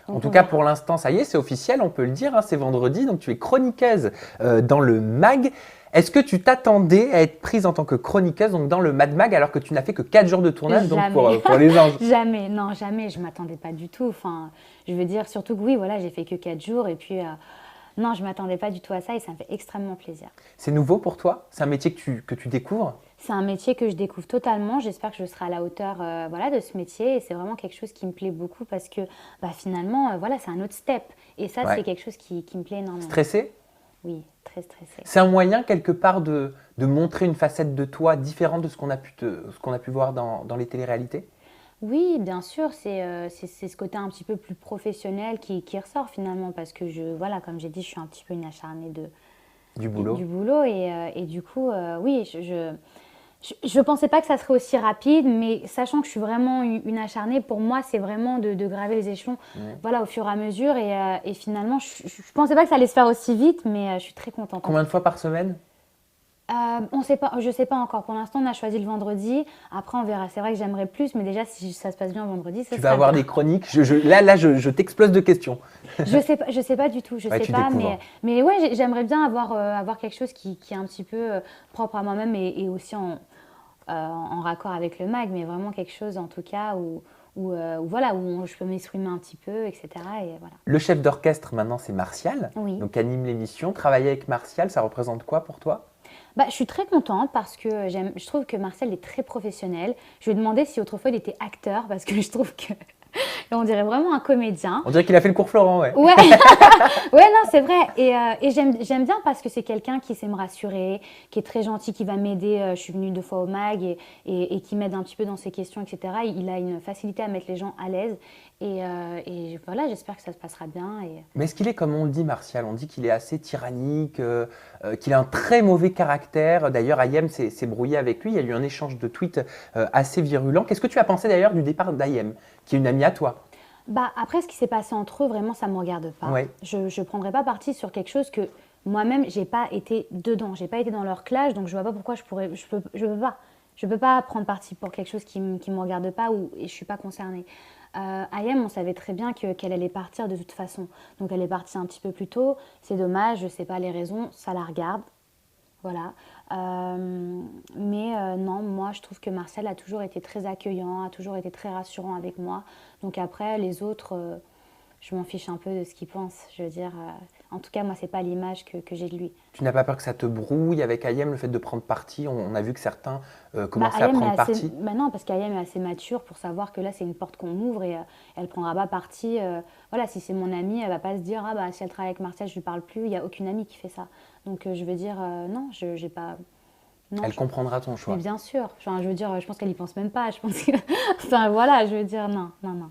En Donc tout on cas, verra. pour l'instant, ça y est, c'est officiel, on peut le dire, hein, c'est vendredi, donc tu es chroniqueuse dans le MAG. Est-ce que tu t'attendais à être prise en tant que chroniqueuse donc dans le Mad Mag alors que tu n'as fait que 4 jours de tournage donc Jamais, pour Les Anges? jamais, non, jamais, je m'attendais pas du tout. Enfin, je veux dire, surtout que oui, voilà, j'ai fait que 4 jours et puis non, je m'attendais pas du tout à ça et ça me fait extrêmement plaisir. C'est nouveau pour toi? C'est un métier que tu découvres? C'est un métier que je découvre totalement. J'espère que je serai à la hauteur voilà, de ce métier et c'est vraiment quelque chose qui me plaît beaucoup parce que bah, finalement, voilà, c'est un autre step et ça, c'est Ouais. quelque chose qui me plaît énormément. Stressé? Oui, très stressée. C'est un moyen quelque part de montrer une facette de toi différente de ce qu'on a ce qu'on a pu voir dans les téléréalités? Oui, bien sûr, c'est ce côté un petit peu plus professionnel qui ressort finalement parce que voilà, comme j'ai dit, je suis un petit peu une acharnée Du du boulot? boulot et du coup, oui, je pensais pas que ça serait aussi rapide, mais sachant que je suis vraiment une acharnée, pour moi, c'est vraiment de graver les échelons, Ouais. voilà, au fur et à mesure et finalement, je pensais pas que ça allait se faire aussi vite, mais je suis très contente en Combien tout de cas. fois par semaine? On sait pas, je sais pas encore. Pour l'instant, on a choisi le vendredi. Après, on verra. C'est vrai que j'aimerais plus, mais déjà, si ça se passe bien vendredi, ce Tu vas sera avoir bien. des chroniques. Je t'explose de questions. Je sais pas du tout, je Ouais, sais tu pas, découvres. mais ouais, j'aimerais bien avoir quelque chose qui est un petit peu propre à moi-même et aussi en raccord avec le mag, mais vraiment quelque chose en tout cas où voilà, je peux m'exprimer un petit peu, etc. Et voilà. Le chef d'orchestre maintenant, c'est Martial, Oui. donc anime l'émission. Travailler avec Martial, ça représente quoi pour toi? Bah, je suis très contente parce que je trouve que Marcel est très professionnel. Je lui ai demandé si autrefois il était acteur parce que je trouve que on dirait vraiment un comédien. On dirait qu'il a fait le cours Florent, ouais. Ouais, ouais, non, c'est vrai. Et j'aime bien parce que c'est quelqu'un qui sait me rassurer, qui est très gentil, qui va m'aider. Je suis venue 2 fois au MAG et qui m'aide un petit peu dans ses questions, etc. Il a une facilité à mettre les gens à l'aise. Et voilà, j'espère que ça se passera bien. Mais est-ce qu'il est comme on le dit, Martial? On dit qu'il est assez tyrannique, qu'il a un très mauvais caractère. D'ailleurs, Ayem s'est brouillé avec lui. Il y a eu un échange de tweets assez virulent. Qu'est-ce que tu as pensé d'ailleurs du départ d'Ayem, qui est une amie à toi? Bah, après, ce qui s'est passé entre eux, vraiment, ça ne me regarde pas. Ouais. Je ne prendrai pas parti sur quelque chose que moi-même, j'ai pas été dedans. J'ai pas été dans leur clash, donc je vois pas pourquoi je peux pas. Je peux pas prendre parti pour quelque chose qui me regarde pas et je suis pas concernée. Ayem, on savait très bien qu'elle allait partir de toute façon. Donc elle est partie un petit peu plus tôt. C'est dommage, je sais pas les raisons, ça la regarde. Voilà. Mais non, moi, je trouve que Marcel a toujours été très accueillant, a toujours été très rassurant avec moi. Donc après, les autres, je m'en fiche un peu de ce qu'ils pensent. Je veux dire, en tout cas, moi, c'est pas l'image que j'ai de lui. Tu n'as pas peur que ça te brouille avec Ayem, le fait de prendre parti? On a vu que certains Bah, commençaient à prendre parti. bah non, parce qu'Ayem est assez mature pour savoir que là, c'est une porte qu'on ouvre et elle prendra pas parti. Voilà, si c'est mon amie, elle va pas se dire, ah bah si elle travaille avec Marcel, je lui parle plus. Il y a aucune amie qui fait ça. Donc je veux dire, non, j'ai pas. Non, Elle comprendra ton mais choix. bien sûr. Enfin, je veux dire, je pense qu'elle y pense même pas. Je pense que, enfin voilà, je veux dire, non, non, non.